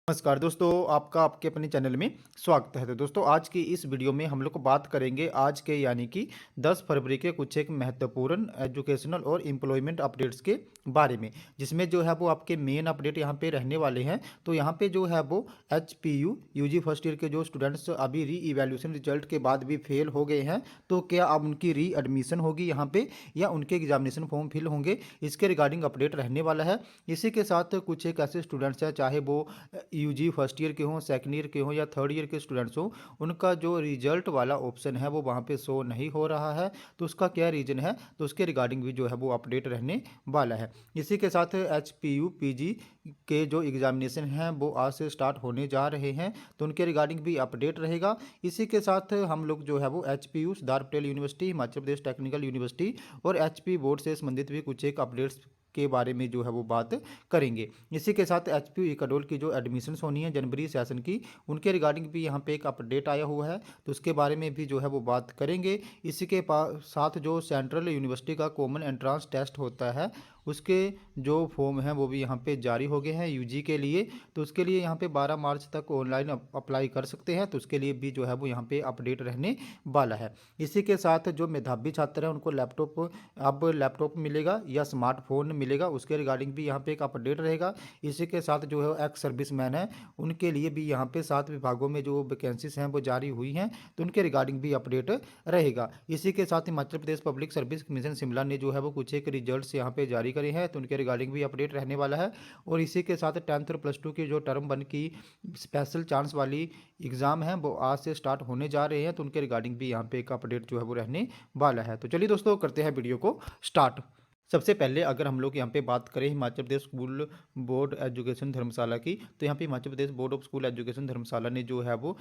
नमस्कार दोस्तों, आपका आपके अपने चैनल में स्वागत है। तो दोस्तों, आज की इस वीडियो में हम लोग को बात करेंगे आज के यानी कि 10 फरवरी के कुछ एक महत्वपूर्ण एजुकेशनल और एम्प्लॉयमेंट अपडेट्स के बारे में, जिसमें जो है वो आपके मेन अपडेट यहाँ पे रहने वाले हैं। तो यहाँ पे जो है वो HPU यूजी फर्स्ट ईयर के जो स्टूडेंट्स अभी री इवैल्यूएशन रिजल्ट के बाद भी फेल हो गए हैं, तो क्या अब उनकी री एडमिशन होगी यहाँ पे या उनके एग्जामिनेशन फॉर्म फिल होंगे, इसके रिगार्डिंग अपडेट रहने वाला है। इसी के साथ कुछ एक ऐसे स्टूडेंट्स हैं, चाहे वो यूजी फर्स्ट ईयर के हों, सेकंड ईयर के हों या थर्ड ईयर के स्टूडेंट्स हों, उनका जो रिजल्ट वाला ऑप्शन है वो वहाँ पे शो नहीं हो रहा है। तो उसका क्या रीज़न है, तो उसके रिगार्डिंग भी जो है वो अपडेट रहने वाला है। इसी के साथ HPU PG के जो एग्जामिनेशन हैं वो आज से स्टार्ट होने जा रहे हैं, तो उनके रिगार्डिंग भी अपडेट रहेगा। इसी के साथ हम लोग जो है वो HPU Sardar Patel university, Himachal Pradesh technical university और HP बोर्ड से संबंधित भी कुछ एक अपडेट्स के बारे में जो है वो बात करेंगे। इसी के साथ HPU इकाडोल की जो एडमिशन्स होनी है जनवरी सेशन की, उनके रिगार्डिंग भी यहाँ पे एक अपडेट आया हुआ है, तो उसके बारे में भी जो है वो बात करेंगे। इसी के साथ जो सेंट्रल यूनिवर्सिटी का कॉमन एंट्रांस टेस्ट होता है, उसके जो फॉर्म हैं वो भी यहाँ पे जारी हो गए हैं यूजी के लिए। तो उसके लिए यहाँ पे 12 मार्च तक ऑनलाइन अप्लाई कर सकते हैं, तो उसके लिए भी जो है वो यहाँ पे अपडेट रहने वाला है। इसी के साथ जो मेधावी छात्र हैं उनको अब लैपटॉप मिलेगा या स्मार्टफोन मिलेगा, उसके रिगार्डिंग भी यहाँ पे एक अपडेट रहेगा। इसी के साथ जो है एक्स सर्विस मैन है, उनके लिए भी यहाँ पे 7 विभागों में जो वैकेंसीज हैं वो जारी हुई हैं, तो उनके रिगार्डिंग भी अपडेट रहेगा। इसी के साथ Himachal Pradesh public service commission Shimla ने जो है वो कुछ एक रिजल्ट्स यहाँ पे जारी करे हैं, तो उनके रिगार्डिंग भी अपडेट रहने वाला है। और इसी के साथ 10th और +2 की जो टर्म 1 की स्पेशल चांस वाली एग्ज़ाम है वो आज से स्टार्ट होने जा रहे हैं, तो उनके रिगार्डिंग भी यहाँ पे एक अपडेट जो है वो रहने वाला है। तो चलिए दोस्तों, करते हैं वीडियो को स्टार्ट। सबसे पहले अगर हम लोग यहाँ पे बात करें Himachal Pradesh school board education धर्मशाला की, तो यहाँ पे Himachal Pradesh board of school education धर्मशाला ने जो है वो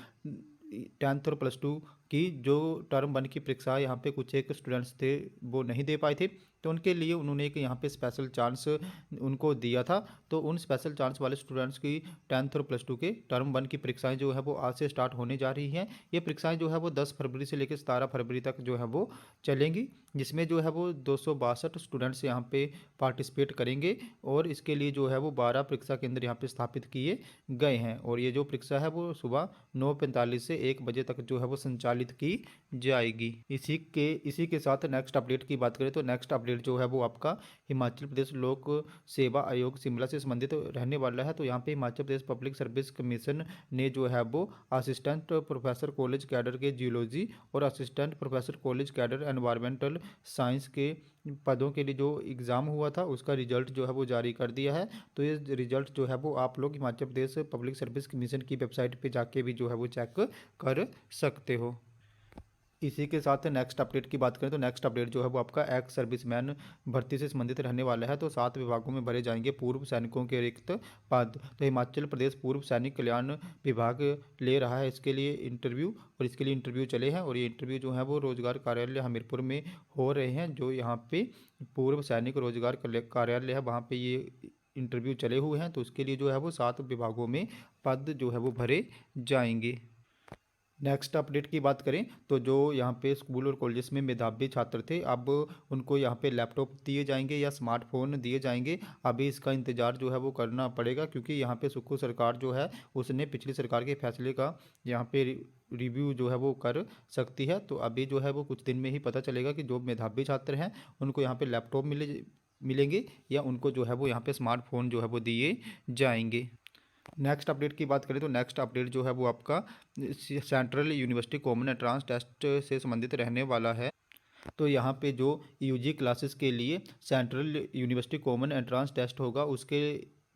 10th और +2 की जो टर्म 1 की परीक्षा यहाँ पे कुछ एक स्टूडेंट्स थे वो नहीं दे पाए थे, तो उनके लिए उन्होंने एक यहाँ पे स्पेशल चांस उनको दिया था। तो उन स्पेशल चांस वाले स्टूडेंट्स की 10th और +2 के टर्म 1 की परीक्षाएं जो है वो आज से स्टार्ट होने जा रही हैं। ये परीक्षाएं जो है वो 10 फरवरी से लेकर 17 फरवरी तक जो है वो चलेंगी, जिसमें जो है वो 262 स्टूडेंट्स यहाँ पे पार्टिसिपेट करेंगे। और इसके लिए जो है वो 12 परीक्षा केंद्र यहाँ पे स्थापित किए गए हैं, और ये जो परीक्षा है वो सुबह 9:45 से 1 बजे तक जो है वो संचालित की जाएगी। इसी के साथ नेक्स्ट अपडेट की बात करें, तो नेक्स्ट अपडेट जो है वो आपका हिमाचल प्रदेश लोक सेवा आयोग शिमला से संबंधित रहने वाला है। तो यहाँ पे Himachal Pradesh public service commission ने जो है वो असिस्टेंट प्रोफेसर कॉलेज कैडर के जियोलॉजी और assistant professor college cadre environmental science के पदों के लिए जो एग्ज़ाम हुआ था उसका रिजल्ट जो है वो जारी कर दिया है। तो ये रिजल्ट जो है वो आप लोग Himachal Pradesh public service commission की वेबसाइट पे जाके भी जो है वो चेक कर सकते हो। इसी के साथ नेक्स्ट अपडेट की बात करें, तो नेक्स्ट अपडेट जो है वो आपका एक्स सर्विसमैन भर्ती से संबंधित रहने वाला है। तो 7 विभागों में भरे जाएंगे पूर्व सैनिकों के रिक्त पद। तो हिमाचल प्रदेश पूर्व सैनिक कल्याण विभाग ले रहा है इसके लिए इंटरव्यू, और इसके लिए इंटरव्यू चले हैं, और ये इंटरव्यू जो है वो रोजगार कार्यालय हमीरपुर में हो रहे हैं। जो यहाँ पे पूर्व सैनिक रोजगार कार्यालय है वहाँ पे ये इंटरव्यू चले हुए हैं, तो उसके लिए जो है वो 7 विभागों में पद जो है वो भरे जाएंगे। नेक्स्ट अपडेट की बात करें, तो जो यहाँ पे स्कूल और कॉलेजेस में मेधावी छात्र थे, अब उनको यहाँ पे लैपटॉप दिए जाएंगे या स्मार्टफोन दिए जाएंगे। अभी इसका इंतज़ार जो है वो करना पड़ेगा, क्योंकि यहाँ पे सुक्खू सरकार जो है उसने पिछली सरकार के फैसले का यहाँ पे रिव्यू जो है वो कर सकती है। तो अभी जो है वो कुछ दिन में ही पता चलेगा कि जो मेधावी छात्र हैं उनको यहाँ पे लैपटॉप मिलेंगे या उनको जो है वो यहाँ पे स्मार्टफोन जो है वो दिए जाएंगे। नेक्स्ट अपडेट की बात करें, तो नेक्स्ट अपडेट जो है वो आपका central university common entrance test से संबंधित रहने वाला है। तो यहाँ पे जो यूजी क्लासेस के लिए central university common entrance test होगा उसके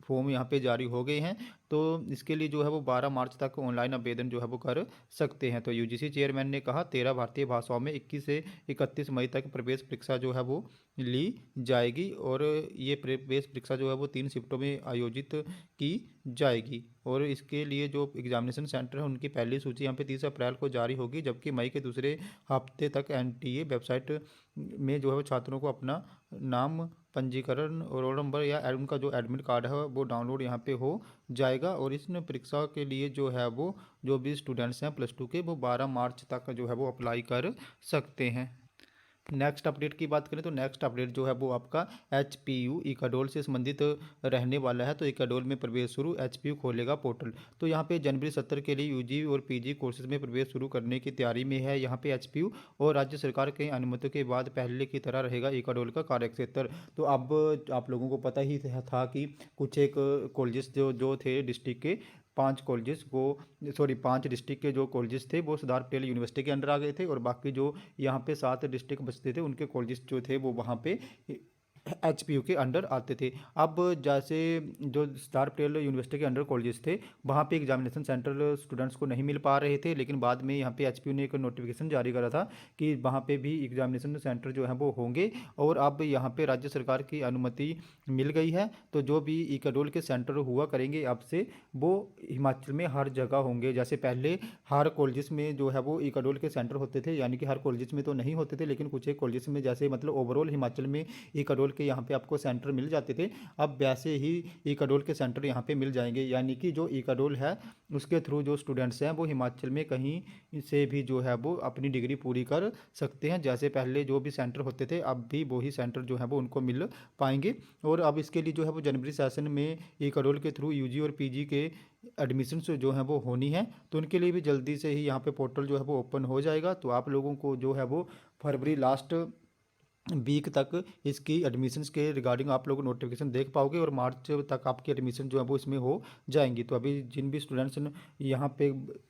फॉर्म यहाँ पे जारी हो गए हैं। तो इसके लिए जो है वो 12 मार्च तक ऑनलाइन आवेदन जो है वो कर सकते हैं। तो यूजीसी चेयरमैन ने कहा 13 भारतीय भाषाओं में 21 से 31 मई तक प्रवेश परीक्षा जो है वो ली जाएगी, और ये प्रवेश परीक्षा जो है वो 3 शिफ्टों में आयोजित की जाएगी। और इसके लिए जो एग्जामिनेशन सेंटर है उनकी पहली सूची यहाँ पे 30 अप्रैल को जारी होगी, जबकि मई के दूसरे हफ्ते तक एनटीए वेबसाइट में जो है वो छात्रों को अपना नाम, पंजीकरण और रोल नंबर या उनका जो एडमिट कार्ड है वो डाउनलोड यहाँ पे हो जाएगा। और इस परीक्षा के लिए जो है वो जो भी स्टूडेंट्स हैं +2 के, वो 12 मार्च तक जो है वो अप्लाई कर सकते हैं। नेक्स्ट अपडेट की बात करें तो नेक्स्ट अपडेट जो है वो आपका एचपीयू इकाडोल से संबंधित रहने वाला है। तो इकाडोल में प्रवेश शुरू, एचपीयू खोलेगा पोर्टल। तो यहाँ पे जनवरी 17 के लिए यूजी और पीजी कोर्सेज में प्रवेश शुरू करने की तैयारी में है यहाँ पे एचपीयू। और राज्य सरकार के अनुमति के बाद पहले की तरह रहेगा इकाडोल का कार्यक्षेत्र। तो अब आप लोगों को पता ही था कि कुछ एक कॉलेजेस जो जो थे डिस्ट्रिक्ट के, 5 डिस्ट्रिक्ट के जो कॉलेजेस थे वो सरदार पटेल यूनिवर्सिटी के अंडर आ गए थे, और बाकी जो यहाँ पे 7 डिस्ट्रिक्ट बचते थे उनके कॉलेजेस जो थे वो वहाँ पे एचपीयू के अंडर आते थे। अब जैसे जो सरदार पटेल यूनिवर्सिटी के अंडर कॉलेजेस थे वहाँ पे एग्जामिनेशन सेंटर स्टूडेंट्स को नहीं मिल पा रहे थे, लेकिन बाद में यहाँ पे एचपीयू ने एक नोटिफिकेशन जारी करा था कि वहाँ पे भी एग्जामिनेशन सेंटर जो है वो होंगे। और अब यहाँ पे राज्य सरकार की अनुमति मिल गई है, तो जो भी इकाडोल के सेंटर हुआ करेंगे अब से वो हिमाचल में हर जगह होंगे। जैसे पहले हर कॉलेजेस में जो है वो इकाडोल के सेंटर होते थे, यानी कि हर कॉलेजेस में तो नहीं होते थे, लेकिन कुछ एक कॉलेजेस में जैसे मतलब ओवरऑल हिमाचल में इकाडोल के यहाँ पे आपको सेंटर मिल जाते थे। अब वैसे ही इकाडोल के सेंटर यहाँ पे मिल जाएंगे, यानी कि जो इकाडोल है उसके थ्रू जो स्टूडेंट्स हैं वो हिमाचल में कहीं से भी जो है वो अपनी डिग्री पूरी कर सकते हैं। जैसे पहले जो भी सेंटर होते थे अब भी वही सेंटर जो है वो उनको मिल पाएंगे। और अब इसके लिए जो है वो जनवरी सेशन में इकाडोल के थ्रू यूजी और पीजी के एडमिशन्स जो हैं वो होनी है, तो उनके लिए भी जल्दी से ही यहाँ पे पोर्टल जो है वो ओपन हो जाएगा। तो आप लोगों को जो है वो फरवरी लास्ट वीक तक इसकी एडमिशन्स के रिगार्डिंग आप लोग नोटिफिकेशन देख पाओगे, और मार्च तक आपकी एडमिशन जो है वो इसमें हो जाएंगी। तो अभी जिन भी स्टूडेंट्स ने यहाँ पे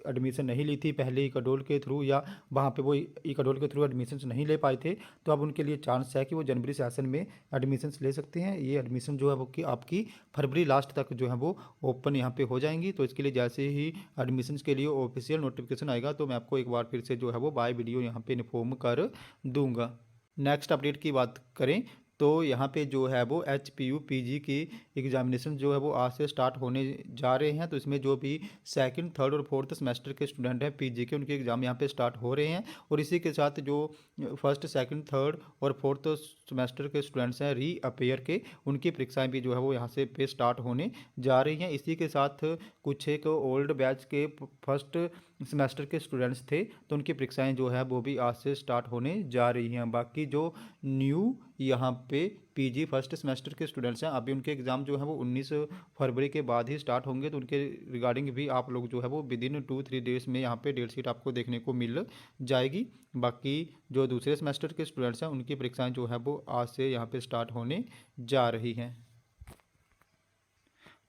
एडमिशन नहीं ली थी पहले इकाडोल के थ्रू, या वहाँ पे वो इकाडोल के थ्रू एडमिशन नहीं ले पाए थे, तो अब उनके लिए चांस है कि वो जनवरी सेशन में एडमिशन्स ले सकते हैं। ये एडमिशन जो है वो कि आपकी फरवरी लास्ट तक जो है वो ओपन यहाँ पे हो जाएंगी। तो इसके लिए जैसे ही एडमिशन्स के लिए ऑफिशियल नोटिफिकेशन आएगा तो मैं आपको एक बार फिर से जो है वो बाय वीडियो यहाँ पे इन्फॉर्म कर दूंगा। नेक्स्ट अपडेट की बात करें तो यहाँ पे जो है वो एचपीयू पीजी की एग्जामिनेशन जो है वो आज से स्टार्ट होने जा रहे हैं। तो इसमें जो भी सेकंड, थर्ड और फोर्थ सेमेस्टर के स्टूडेंट हैं पीजी के, उनके एग्ज़ाम यहाँ पे स्टार्ट हो रहे हैं। और इसी के साथ जो फर्स्ट, सेकंड, थर्ड और फोर्थ सेमेस्टर के स्टूडेंट्स हैं री अपेयर के, उनकी परीक्षाएँ भी जो है वो यहाँ से पे स्टार्ट होने जा रही हैं। इसी के साथ कुछ एक ओल्ड बैच के फर्स्ट सेमेस्टर के स्टूडेंट्स थे तो उनकी परीक्षाएं जो है वो भी आज से स्टार्ट होने जा रही हैं। बाकी जो न्यू यहाँ पे पीजी फर्स्ट सेमेस्टर के स्टूडेंट्स हैं अभी उनके एग्ज़ाम जो है वो 19 फरवरी के बाद ही स्टार्ट होंगे, तो उनके रिगार्डिंग भी आप लोग जो है वो विदिन 2-3 डेज में यहाँ पे डेट शीट आपको देखने को मिल जाएगी। बाकी जो दूसरे सेमेस्टर के स्टूडेंट्स हैं उनकी परीक्षाएं जो है वो आज से यहाँ पे स्टार्ट होने जा रही हैं।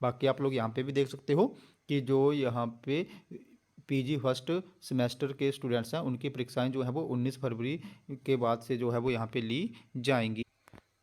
बाकी आप लोग यहाँ पे भी देख सकते हो कि जो यहाँ पे पीजी फर्स्ट सेमेस्टर के स्टूडेंट्स हैं उनकी परीक्षाएं जो है वो 19 फरवरी के बाद से जो है वो यहाँ पे ली जाएंगी।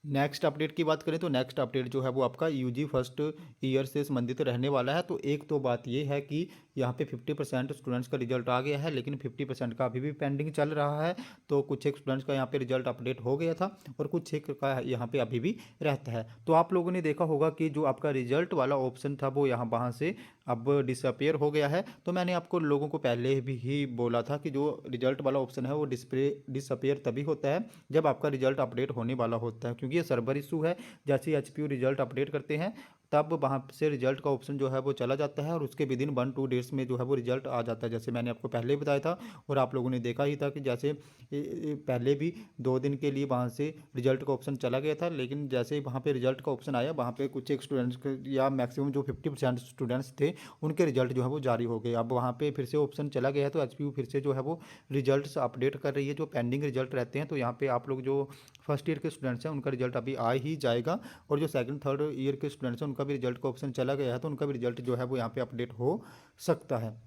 नेक्स्ट अपडेट की बात करें तो नेक्स्ट अपडेट जो है वो आपका यूजी फर्स्ट ईयर से संबंधित रहने वाला है। तो एक तो बात ये है कि यहाँ पे 50% स्टूडेंट्स का रिजल्ट आ गया है, लेकिन 50% का अभी भी पेंडिंग चल रहा है। तो कुछ एक स्टूडेंट्स का यहाँ पे रिजल्ट अपडेट हो गया था और कुछ एक का यहाँ पे अभी भी रहता है। तो आप लोगों ने देखा होगा कि जो आपका रिजल्ट वाला ऑप्शन था वो यहाँ वहाँ से अब डिसअपेयर हो गया है। तो मैंने आपको लोगों को पहले भी ही बोला था कि जो रिजल्ट वाला ऑप्शन है वो डिसअपेयर तभी होता है जब आपका रिजल्ट अपडेट होने वाला होता है, क्योंकि ये सर्वर इशू है। जैसे ही एचपीयू रिजल्ट अपडेट करते हैं तब वहाँ से रिजल्ट का ऑप्शन जो है वो चला जाता है और उसके विदिन 1-2 डेज में जो है वो रिजल्ट आ जाता है, जैसे मैंने आपको पहले ही बताया था। और आप लोगों ने देखा ही था कि जैसे पहले भी 2 दिन के लिए वहाँ से रिजल्ट का ऑप्शन चला गया था, लेकिन जैसे ही वहाँ पे रिजल्ट का ऑप्शन आया वहाँ पे कुछ एक स्टूडेंट्स या मैक्सिमम जो 50% स्टूडेंट्स थे उनके रिजल्ट जो है वो जारी हो गए। अब वहाँ पे फिर से ऑप्शन चला गया है तो एचपीयू फिर से जो है वो रिजल्ट्स अपडेट कर रही है जो पेंडिंग रिजल्ट रहते हैं। तो यहाँ पे आप लोग जो फर्स्ट ईयर के स्टूडेंट्स हैं उनका रिजल्ट अभी आ ही जाएगा, और जो सेकंड, थर्ड ईयर के स्टूडेंट्स हैं उनका भी रिजल्ट का ऑप्शन चला गया है तो उनका भी रिजल्ट जो है वो यहाँ पे अपडेट हो सकता है।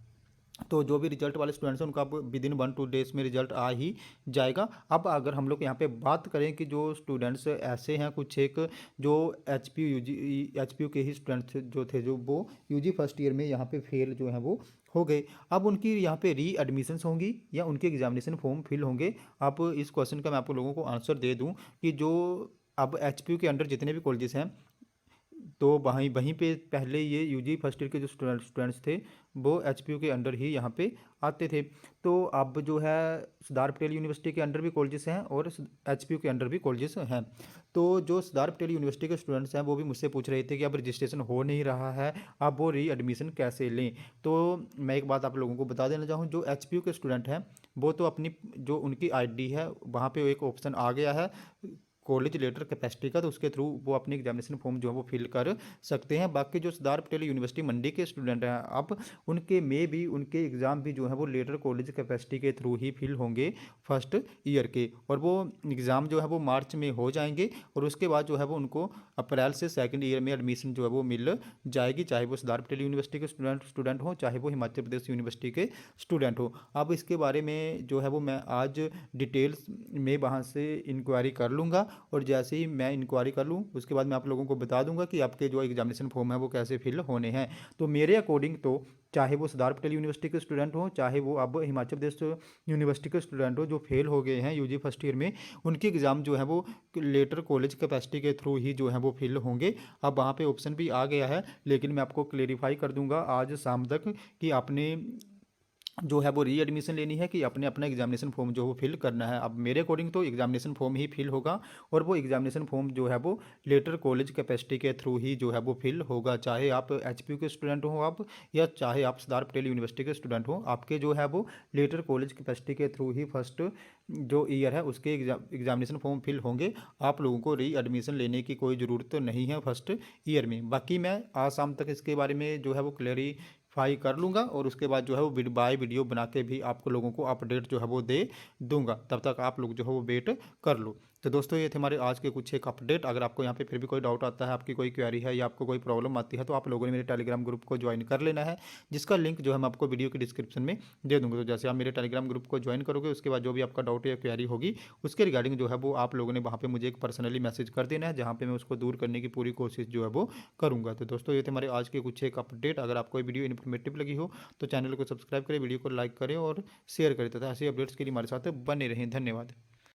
तो जो भी रिजल्ट वाले स्टूडेंट्स हैं उनका अब विदिन 1-2 डेज में रिजल्ट आ ही जाएगा। अब अगर हम लोग यहाँ पे बात करें कि जो स्टूडेंट्स ऐसे हैं कुछ एक जो एचपीयू के ही स्टूडेंट्स जो थे जो वो यूजी फर्स्ट ईयर में यहाँ पे फेल जो हैं वो हो गए, अब उनकी यहाँ पे री एडमिशन्स होंगी या उनके एग्जामिनेशन फॉर्म फिल होंगे। अब इस क्वेश्चन का मैं आप लोगों को आंसर दे दूँ कि जो अब एचपीयू के अंडर जितने भी कॉलेजेस हैं तो वहीं वहीं पे पहले ये यूजी फर्स्ट ईयर के जो स्टूडेंट्स थे वो एचपीयू के अंडर ही यहाँ पे आते थे। तो अब जो है सरदार पटेल यूनिवर्सिटी के अंडर भी कॉलेजेस हैं और एचपीयू के अंडर भी कॉलेजेस हैं। तो जो सरदार पटेल यूनिवर्सिटी के स्टूडेंट्स हैं वो भी मुझसे पूछ रहे थे कि अब रजिस्ट्रेशन हो नहीं रहा है, अब वो री एडमिशन कैसे लें। तो मैं एक बात आप लोगों को बता देना चाहूँ, जो एचपीयू के स्टूडेंट हैं वो तो अपनी जो उनकी आईडी है वहाँ पे एक ऑप्शन आ गया है कॉलेज लेटर कैपेसिटी का, तो उसके थ्रू वो अपनी एग्जामिनेशन फॉर्म जो है वो फिल कर सकते हैं। बाकी जो सरदार पटेल यूनिवर्सिटी मंडी के स्टूडेंट हैं अब उनके में भी उनके एग्ज़ाम भी जो है वो लेटर कॉलेज कैपेसिटी के थ्रू ही फिल होंगे फर्स्ट ईयर के, और वो एग्ज़ाम जो है वो मार्च में हो जाएंगे और उसके बाद जो है वो उनको अप्रैल से सेकेंड ईयर में एडमिशन जो है वो मिल जाएगी, चाहे वो सरदार पटेल यूनिवर्सिटी के स्टूडेंट हो चाहे वो हिमाचल प्रदेश यूनिवर्सिटी के स्टूडेंट हो। अब इसके बारे में जो है वो मैं आज डिटेल्स में वहाँ से इंक्वायरी कर लूँगा, और जैसे ही मैं इंक्वायरी कर लूँ उसके बाद मैं आप लोगों को बता दूंगा कि आपके जो एग्जामिनेशन फॉर्म है वो कैसे फिल होने हैं। तो मेरे अकॉर्डिंग तो चाहे वो सरदार पटेल यूनिवर्सिटी के स्टूडेंट हो चाहे वो अब हिमाचल प्रदेश यूनिवर्सिटी के स्टूडेंट हो जो फेल हो गए हैं यूजी फर्स्ट ईयर में, उनके एग्ज़ाम जो है वो लेटर कॉलेज कैपेसिटी के थ्रू ही जो है वो फिल होंगे। अब वहाँ पे ऑप्शन भी आ गया है, लेकिन मैं आपको क्लेरिफाई कर दूंगा आज शाम तक कि आपने जो है वो री एडमिशन लेनी है कि अपने अपना एग्जामिनेशन फॉर्म जो वो फिल करना है। अब मेरे अकॉर्डिंग तो एग्जामिनेशन फॉर्म ही फिल होगा, और वो एग्जामिनेशन फॉर्म जो है वो लेटर कॉलेज कैपेसिटी के थ्रू ही जो है वो फिल होगा, चाहे आप एचपीयू के स्टूडेंट हो आप, या चाहे आप सरदार पटेल यूनिवर्सिटी के स्टूडेंट हो, आपके जो है वो लेटर कॉलेज कैपेसिटी के थ्रू ही फर्स्ट जो ईयर है उसके एग्जामिनेशन फॉर्म फिल होंगे। आप लोगों को री एडमिशन लेने की कोई ज़रूरत तो नहीं है फर्स्ट ईयर में। बाकी मैं आज शाम तक इसके बारे में जो है वो क्लेरिफाई कर लूँगा, और उसके बाद जो है वो बाय वीडियो बना के भी आपको लोगों को अपडेट जो है वो दे दूंगा। तब तक आप लोग जो है वो वेट कर लो। तो दोस्तों ये थे हमारे आज के कुछ एक अपडेट। अगर आपको यहाँ पे फिर भी कोई डाउट आता है, आपकी कोई क्वेरी है या आपको कोई प्रॉब्लम आती है, तो आप लोगों ने मेरे टेलीग्राम ग्रुप को ज्वाइन कर लेना है, जिसका लिंक जो है मैं आपको वीडियो के डिस्क्रिप्शन में दे दूँगा। तो जैसे आप मेरे टेलीग्राम ग्रुप को ज्वाइन करोगे उसके बाद जो भी आपका डाउट या क्वेरी होगी उसके रिगार्डिंग जो है वो आप लोगों ने वहाँ पे मुझे एक पर्सनली मैसेज कर देना है, जहाँ पे मैं उसको दूर करने की पूरी कोशिश जो है वो करूँगा। तो दोस्तों ये थे हमारे आज के कुछ एक अपडेट। अगर आपको वीडियो इन्फॉर्मेटिव लगी हो तो चैनल को सब्सक्राइब करें, वीडियो को लाइक करें और शेयर करें, तथा ऐसे अपडेट्स के लिए हमारे साथ बने रहें। धन्यवाद।